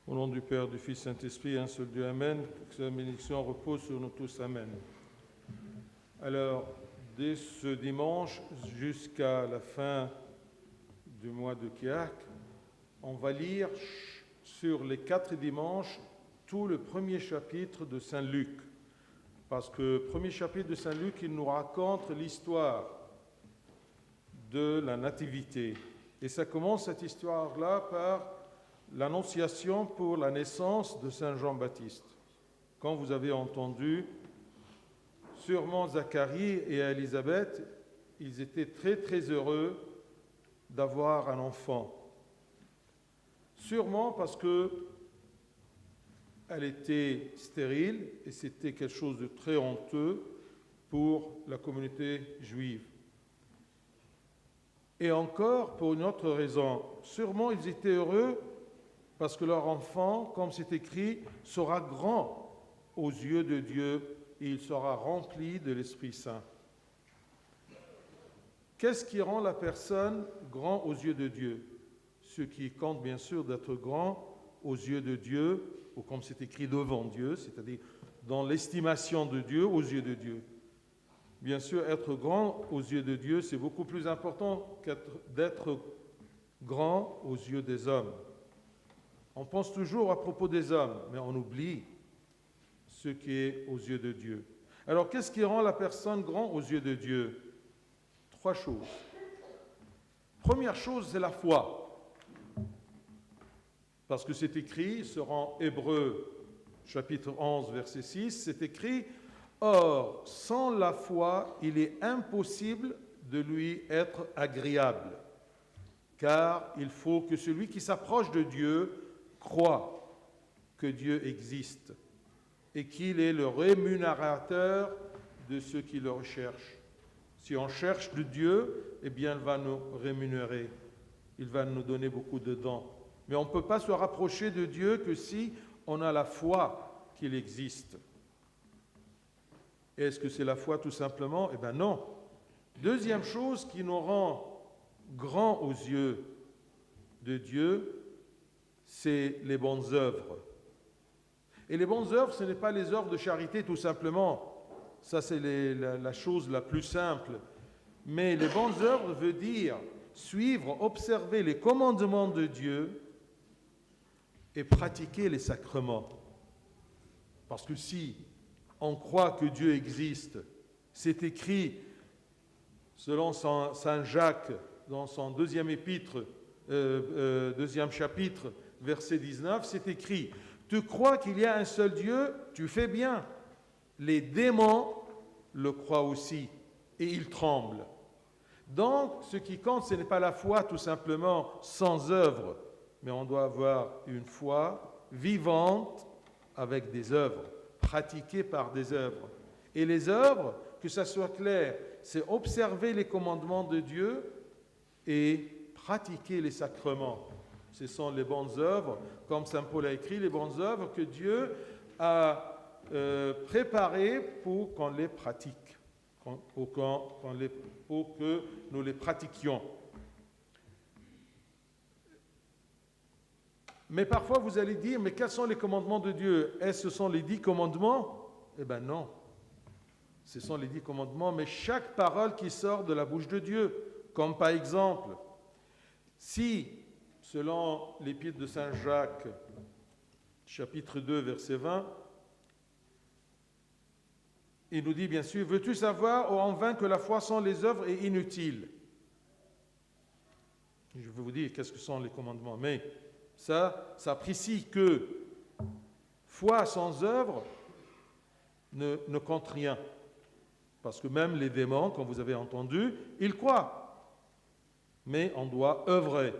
Au nom du Père, du Fils, Saint-Esprit, un seul Dieu, Amen. Que sa bénédiction repose sur nous tous, Amen. Alors, dès ce dimanche jusqu'à la fin du mois de Kiak, on va lire sur les 4 dimanches tout le premier chapitre de Saint Luc. Parce que le premier chapitre de Saint Luc, il nous raconte l'histoire de la Nativité. Et ça commence cette histoire-là par l'annonciation pour la naissance de Saint Jean-Baptiste. Quand vous avez entendu, sûrement Zacharie et Élisabeth, ils étaient très très heureux d'avoir un enfant. Sûrement parce que elle était stérile et c'était quelque chose de très honteux pour la communauté juive. Et encore, pour une autre raison, sûrement ils étaient heureux parce que leur enfant, comme c'est écrit, sera grand aux yeux de Dieu et il sera rempli de l'Esprit Saint. Qu'est-ce qui rend la personne grand aux yeux de Dieu? Ce qui compte bien sûr d'être grand aux yeux de Dieu, ou comme c'est écrit devant Dieu, c'est-à-dire dans l'estimation de Dieu, aux yeux de Dieu. Bien sûr, être grand aux yeux de Dieu, c'est beaucoup plus important d'être grand aux yeux des hommes. On pense toujours à propos des hommes, mais on oublie ce qui est aux yeux de Dieu. Alors, qu'est-ce qui rend la personne grand aux yeux de Dieu? 3 choses. Première chose, c'est la foi. Parce que c'est écrit, sur Hébreux, chapitre 11, verset 6, c'est écrit « Or, sans la foi, il est impossible de lui être agréable, car il faut que celui qui s'approche de Dieu croit que Dieu existe et qu'il est le rémunérateur de ceux qui le recherchent. Si on cherche de Dieu, eh bien, il va nous rémunérer, il va nous donner beaucoup de dons. Mais on ne peut pas se rapprocher de Dieu que si on a la foi qu'il existe. Est-ce que c'est la foi tout simplement? Eh bien non. Deuxième chose qui nous rend grands aux yeux de Dieu, c'est les bonnes œuvres. Et les bonnes œuvres, ce n'est pas les œuvres de charité tout simplement. Ça, c'est la chose la plus simple. Mais les bonnes œuvres veut dire suivre, observer les commandements de Dieu et pratiquer les sacrements. Parce que si on croit que Dieu existe, c'est écrit, selon Saint Jacques, dans son deuxième chapitre, verset 19, c'est écrit « Tu crois qu'il y a un seul Dieu, tu fais bien. Les démons le croient aussi, et ils tremblent. » Donc, ce qui compte, ce n'est pas la foi tout simplement sans œuvre, mais on doit avoir une foi vivante avec des œuvres, pratiquée par des œuvres. Et les œuvres, que ça soit clair, c'est observer les commandements de Dieu et pratiquer les sacrements. Ce sont les bonnes œuvres, comme Saint Paul a écrit, les bonnes œuvres que Dieu a préparées pour qu'on les pratique, pour que nous les pratiquions. Mais parfois, vous allez dire, mais quels sont les commandements de Dieu? Est-ce que ce sont les 10 commandements? Eh bien non. Ce sont les 10 commandements, mais chaque parole qui sort de la bouche de Dieu. Comme par exemple, si, selon l'épître de Saint Jacques, chapitre 2, verset 20, il nous dit bien sûr, « Veux-tu savoir, ô en vain, que la foi sans les œuvres est inutile ?» Je vais vous dire qu'est-ce que sont les commandements, mais ça précise que foi sans œuvre ne compte rien. Parce que même les démons, comme vous avez entendu, ils croient. Mais on doit œuvrer.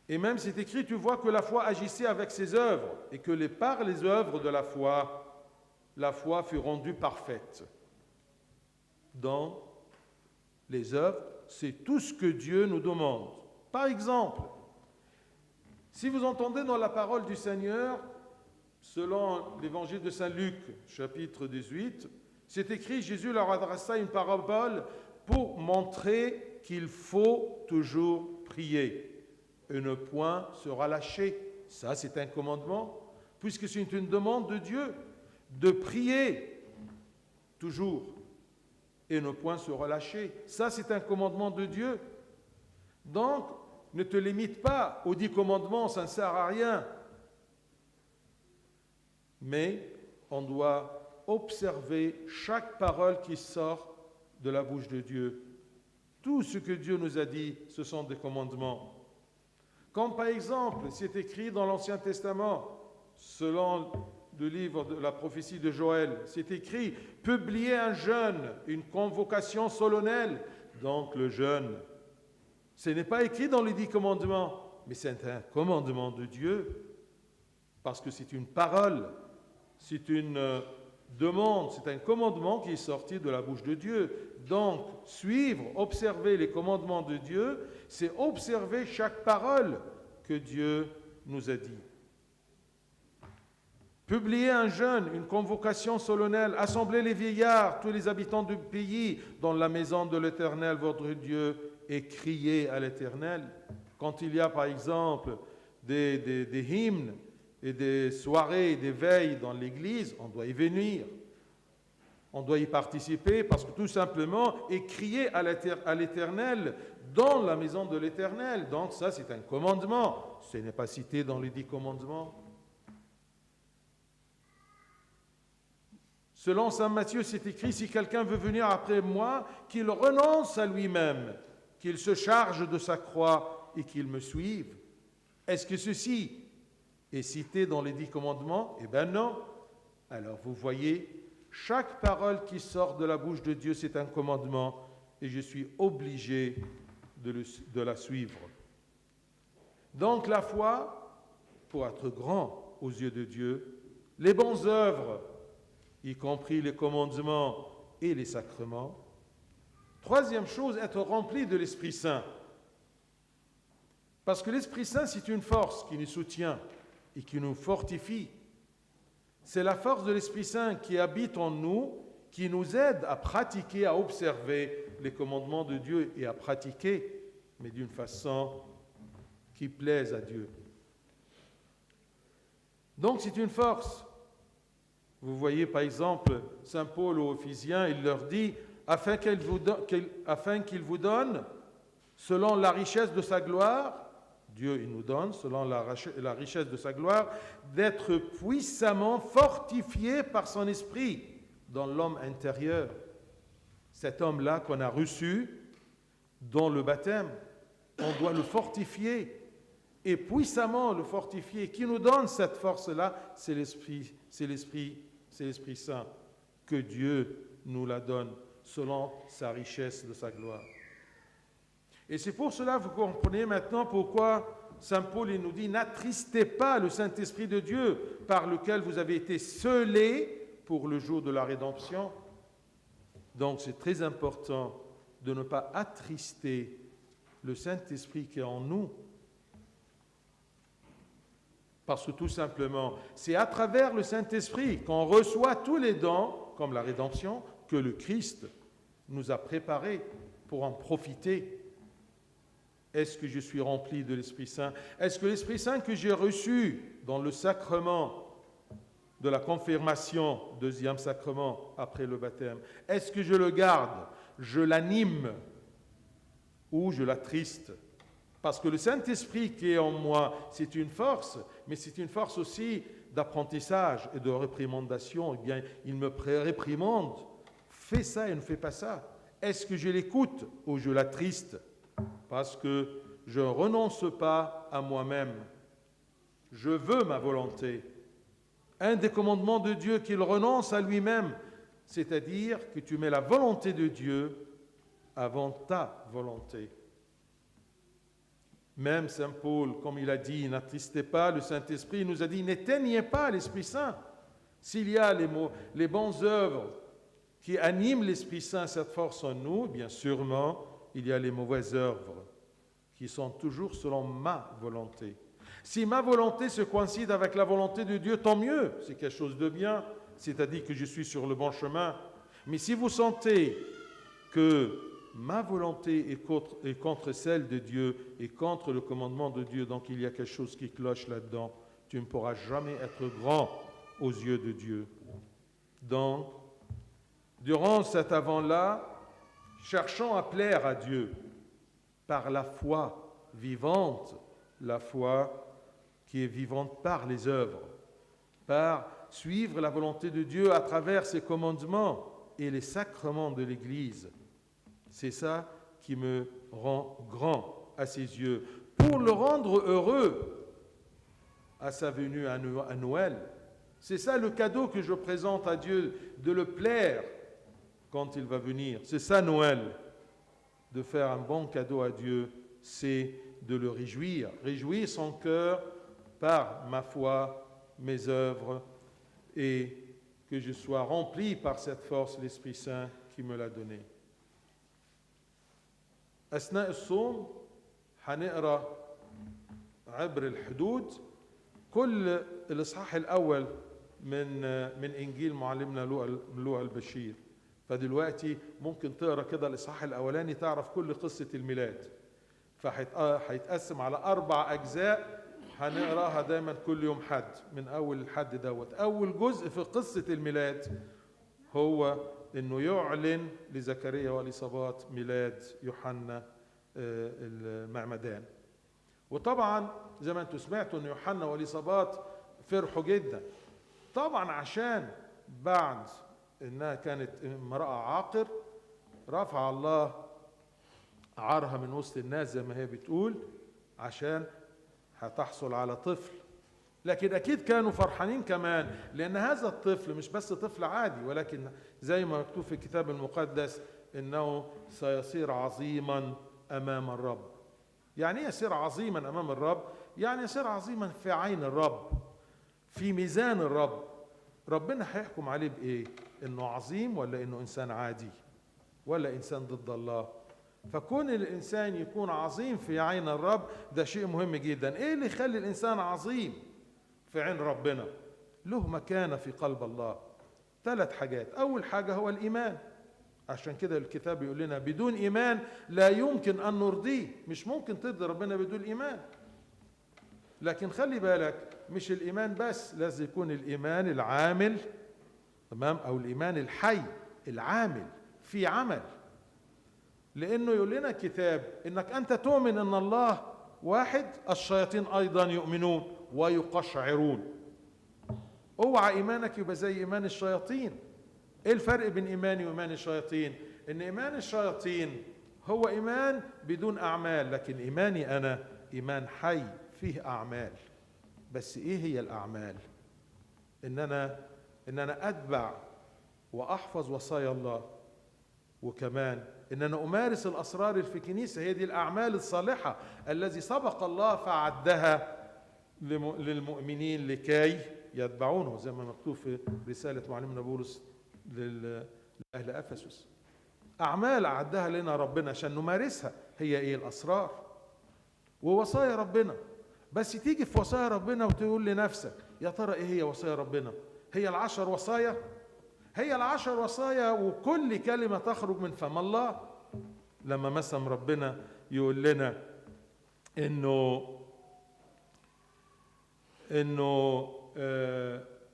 Et même c'est écrit, tu vois que la foi agissait avec ses œuvres, et que par les œuvres de la foi fut rendue parfaite. Dans les œuvres, c'est tout ce que Dieu nous demande. Par exemple, si vous entendez dans la parole du Seigneur, selon l'évangile de Saint Luc, chapitre 18, c'est écrit, Jésus leur adressa une parabole pour montrer qu'il faut toujours prier et ne point se relâcher Ça, c'est un commandement, puisque c'est une demande de Dieu de prier toujours et ne point se relâcher. Ça, c'est un commandement de Dieu. Donc, ne te limite pas aux 10 commandements, ça ne sert à rien. Mais on doit observer chaque parole qui sort de la bouche de Dieu. Tout ce que Dieu nous a dit, ce sont des commandements. Comme par exemple, c'est écrit dans l'Ancien Testament, selon le livre de la prophétie de Joël, c'est écrit « Publiez un jeûne, une convocation solennelle ». Donc le jeûne, ce n'est pas écrit dans les 10 commandements, mais c'est un commandement de Dieu, parce que c'est une parole, c'est une demande, c'est un commandement qui est sorti de la bouche de Dieu. Donc, suivre, observer les commandements de Dieu, c'est observer chaque parole que Dieu nous a dit. Publiez un jeûne, une convocation solennelle, assemblez les vieillards, tous les habitants du pays, dans la maison de l'Éternel, votre Dieu, et criez à l'Éternel. Quand il y a, par exemple, des hymnes et des soirées, des veilles dans l'Église, on doit y venir. On doit y participer parce que tout simplement, et crier à l'Éternel dans la maison de l'Éternel. Donc ça, c'est un commandement. Ce n'est pas cité dans les 10 commandements. Selon saint Matthieu, c'est écrit, si quelqu'un veut venir après moi, qu'il renonce à lui-même, qu'il se charge de sa croix et qu'il me suive. Est-ce que ceci est cité dans les 10 commandements? Eh bien non. Alors vous voyez, chaque parole qui sort de la bouche de Dieu, c'est un commandement et je suis obligé de la suivre. Donc la foi, pour être grand aux yeux de Dieu, les bonnes œuvres, y compris les commandements et les sacrements. Troisième chose, être rempli de l'Esprit Saint. Parce que l'Esprit Saint, c'est une force qui nous soutient et qui nous fortifie. C'est la force de l'Esprit Saint qui habite en nous, qui nous aide à pratiquer, à observer les commandements de Dieu et à pratiquer, mais d'une façon qui plaise à Dieu. Donc c'est une force. Vous voyez par exemple saint Paul aux Éphésiens, il leur dit afin qu'il vous donne, selon la richesse de sa gloire, Dieu il nous donne, selon la richesse de sa gloire, d'être puissamment fortifié par son esprit dans l'homme intérieur. Cet homme-là qu'on a reçu dans le baptême, on doit le fortifier et puissamment le fortifier. Qui nous donne cette force-là? C'est l'Esprit Saint, que Dieu nous la donne selon sa richesse de sa gloire. Et c'est pour cela, vous comprenez maintenant pourquoi saint Paul il nous dit « N'attristez pas le Saint-Esprit de Dieu par lequel vous avez été scellés pour le jour de la rédemption. » Donc c'est très important de ne pas attrister le Saint-Esprit qui est en nous. Parce que tout simplement, c'est à travers le Saint-Esprit qu'on reçoit tous les dons, comme la rédemption, que le Christ nous a préparés pour en profiter. Est-ce que je suis rempli de l'Esprit Saint? Est-ce que l'Esprit Saint que j'ai reçu dans le sacrement de la confirmation, deuxième sacrement après le baptême, est-ce que je le garde, je l'anime ou je l'attriste? Parce que le Saint-Esprit qui est en moi, c'est une force, mais c'est une force aussi d'apprentissage et de réprimandation. Eh bien, il me réprimande, fais ça et ne fais pas ça. Est-ce que je l'écoute ou je l'attriste? Parce que je ne renonce pas à moi-même. Je veux ma volonté. Un des commandements de Dieu qu'il renonce à lui-même, c'est-à-dire que tu mets la volonté de Dieu avant ta volonté. Même saint Paul, comme il a dit, n'attristez pas le Saint-Esprit, il nous a dit, n'éteignez pas l'Esprit Saint. S'il y a les bonnes œuvres qui animent l'Esprit Saint, cette force en nous, bien sûrement, il y a les mauvaises œuvres qui sont toujours selon ma volonté. Si ma volonté se coïncide avec la volonté de Dieu, tant mieux, c'est quelque chose de bien, c'est-à-dire que je suis sur le bon chemin. Mais si vous sentez que ma volonté est contre celle de Dieu et contre le commandement de Dieu, donc il y a quelque chose qui cloche là-dedans, tu ne pourras jamais être grand aux yeux de Dieu. Donc, durant cet avant-là, cherchons à plaire à Dieu par la foi vivante, la foi qui est vivante par les œuvres, par suivre la volonté de Dieu à travers ses commandements et les sacrements de l'Église. C'est ça qui me rend grand à ses yeux. Pour le rendre heureux à sa venue à Noël, c'est ça le cadeau que je présente à Dieu, de le plaire quand il va venir. C'est ça Noël, de faire un bon cadeau à Dieu, c'est de le réjouir. Réjouir son cœur par ma foi, mes œuvres, et que je sois rempli par cette force, l'Esprit Saint qui me l'a donné. أثناء الصوم هنقرأ عبر الحدود كل الإصحاح الأول من إنجيل معلمنا لوقا البشير. فدلوقتي ممكن تقرأ كده الإصحاح الأولاني تعرف كل قصة الميلاد. فهيتقسم على 4 أجزاء هنقراها دايما كل يوم حد من أول الحد دوت. أول جزء في قصة الميلاد هو إنه يعلن لزكريا وإليصابات ميلاد يوحنا المعمدان. وطبعا زي ما انتم سمعتوا إن يوحنا وإليصابات فرحوا جدا، طبعا عشان بعد إنها كانت امرأة عاقر رفع الله عارها من وسط الناس زي ما هي بتقول عشان هتحصل على طفل. لكن أكيد كانوا فرحانين كمان لأن هذا الطفل مش بس طفل عادي، ولكن زي ما مكتوب في الكتاب المقدس إنه سيصير عظيما أمام الرب. يعني يصير عظيما أمام الرب؟ يعني يصير عظيما في عين الرب، في ميزان الرب. ربنا هيحكم عليه بإيه؟ إنه عظيم ولا إنه إنسان عادي ولا إنسان ضد الله؟ فكون الإنسان يكون عظيم في عين الرب ده شيء مهم جدا. إيه اللي يخلي الإنسان عظيم في عين ربنا؟ له مكانة في قلب الله. 3 حاجات. أول حاجة هو الإيمان، عشان كده الكتاب يقول لنا بدون إيمان لا يمكن أن نرضيه. مش ممكن ترضي ربنا بدون إيمان. لكن خلي بالك مش الإيمان بس، لازم يكون الإيمان العامل، تمام، أو الإيمان الحي العامل في عمل. لأنه يقول لنا الكتاب إنك أنت تؤمن أن الله واحد، الشياطين أيضا يؤمنون ويقشعرون. اوعى إيمانك يبقى زي إيمان الشياطين. إيه الفرق بين إيماني وإيمان الشياطين؟ إن إيمان الشياطين هو إيمان بدون أعمال، لكن إيماني أنا إيمان حي فيه أعمال. بس إيه هي الأعمال؟ إن أنا أتبع وأحفظ وصايا الله، وكمان إن أنا أمارس الأسرار اللي في الكنيسة. هي دي الأعمال الصالحة الذي سبق الله فعدها للمؤمنين لكي يتبعونه، زي ما مكتوب في رسالة معلمنا بولس لأهل أفسس. أعمال أعدها لنا ربنا عشان نمارسها. هي إيه؟ الأسرار ووصايا ربنا. بس تيجي في وصايا ربنا وتقول لنفسك يا ترى إيه هي وصايا ربنا؟ هي 10 وصايا؟ هي 10 وصايا وكل كلمة تخرج من فم الله. لما مثلا ربنا يقول لنا إنه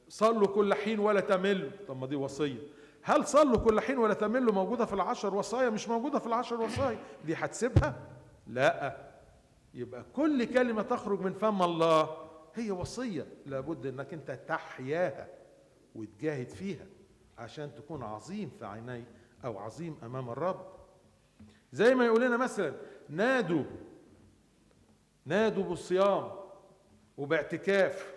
صلوا كل حين ولا تملوا. طب ما دي وصية. هل صلوا كل حين ولا تملوا موجودة في 10 وصايا؟ مش موجودة في 10 وصايا. دي هتسيبها؟ لا. يبقى كل كلمة تخرج من فم الله هي وصية، لابد انك انت تحياها وتجاهد فيها عشان تكون عظيم في عيني او عظيم امام الرب. زي ما يقول لنا مثلا نادوا بالصيام وباعتكاف،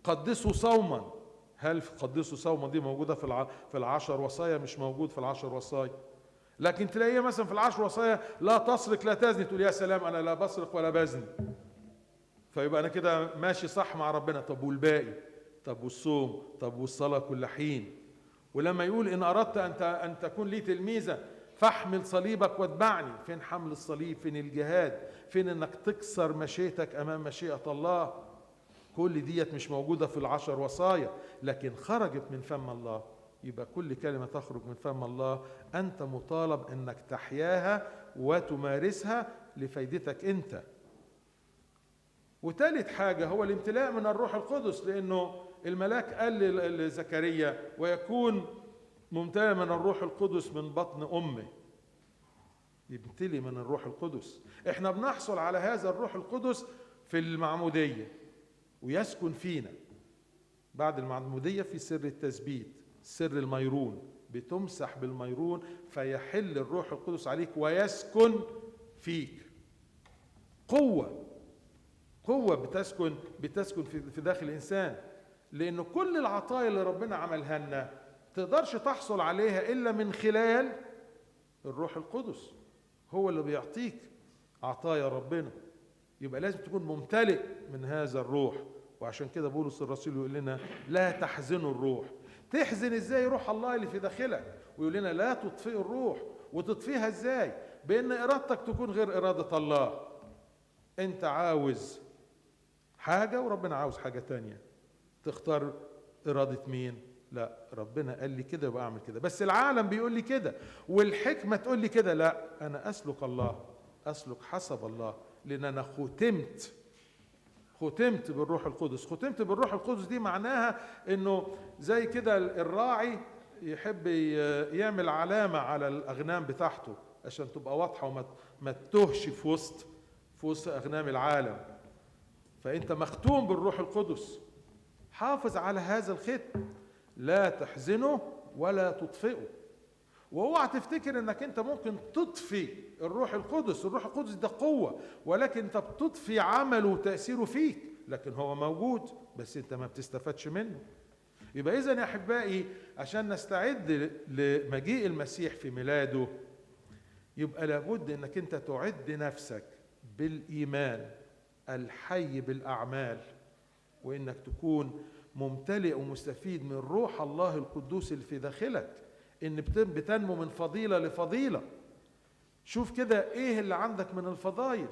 قدسوا صوما. هل قدسوا صوما دي موجودة في 10 وصايا؟ مش موجود في 10 وصايا. لكن تلاقيها مثلا في 10 وصايا لا تسرق لا تزني، تقول يا سلام انا لا بسرق ولا بزني، فيبقى انا كده ماشي صح مع ربنا. طب والباقي؟ طب والصوم؟ طب والصلاة كل حين؟ ولما يقول ان اردت ان تكون لي تلميذا فاحمل صليبك واتبعني. فين حمل الصليب؟ فين الجهاد؟ فين انك تكسر مشيئتك امام مشيئة الله؟ كل ديت مش موجودة في 10 وصايا، لكن خرجت من فم الله. يبقى كل كلمة تخرج من فم الله أنت مطالب أنك تحياها وتمارسها لفائدتك أنت. وثالث حاجة هو الامتلاء من الروح القدس، لأنه الملاك قال لزكريا ويكون ممتلئ من الروح القدس من بطن أمه. يمتلي من الروح القدس. احنا بنحصل على هذا الروح القدس في المعمودية ويسكن فينا. بعد المعمودية في سر التثبيت، سر الميرون، بتمسح بالميرون فيحل الروح القدس عليك ويسكن فيك. قوة بتسكن في داخل الإنسان، لأن كل العطايا اللي ربنا عملها لنا تقدرش تحصل عليها إلا من خلال الروح القدس. هو اللي بيعطيك عطايا ربنا، يبقى لازم تكون ممتلئ من هذا الروح. وعشان كده بولس الرسول يقول لنا لا تحزنوا الروح. تحزن ازاي روح الله اللي في داخلك؟ ويقول لنا لا تطفئوا الروح. وتطفيها ازاي؟ بان ارادتك تكون غير اراده الله. انت عاوز حاجه وربنا عاوز حاجه تانية، تختار اراده مين؟ لا، ربنا قال لي كده يبقى اعمل كده، بس العالم بيقول لي كده والحكمه تقول لي كده. لا، انا اسلك الله، اسلك حسب الله، لان انا ختمت بالروح القدس. ختمت بالروح القدس دي معناها انه زي كده الراعي يحب يعمل علامه على الاغنام بتاعته عشان تبقى واضحه وما تتوهش في وسط اغنام العالم. فانت مختوم بالروح القدس. حافظ على هذا الختم، لا تحزنوا ولا تطفئوا. واوعى تفتكر انك انت ممكن تطفي الروح القدس. الروح القدس ده قوة، ولكن انت بتطفي عمله وتأثيره فيك، لكن هو موجود بس انت ما بتستفادش منه. يبقى اذا يا احبائي عشان نستعد لمجيء المسيح في ميلاده، يبقى لابد انك انت تعد نفسك بالايمان الحي بالاعمال، وانك تكون ممتلئ ومستفيد من روح الله القدوس اللي في داخلك، ان بتنمو من فضيلة لفضيلة. شوف كده ايه اللي عندك من الفضائل.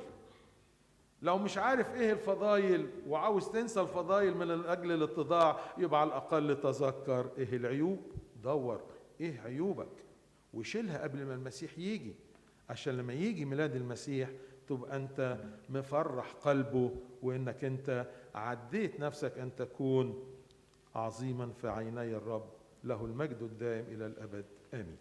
لو مش عارف ايه الفضائل وعاوز تنسى الفضائل من اجل الاتضاع، يبقى على الاقل تذكر ايه العيوب. دور ايه عيوبك وشيلها قبل ما المسيح يجي، عشان لما يجي ميلاد المسيح تبقى انت مفرح قلبه، وانك انت عديت نفسك ان تكون عظيما في عيني الرب. له المجد الدائم إلى الأبد. آمين.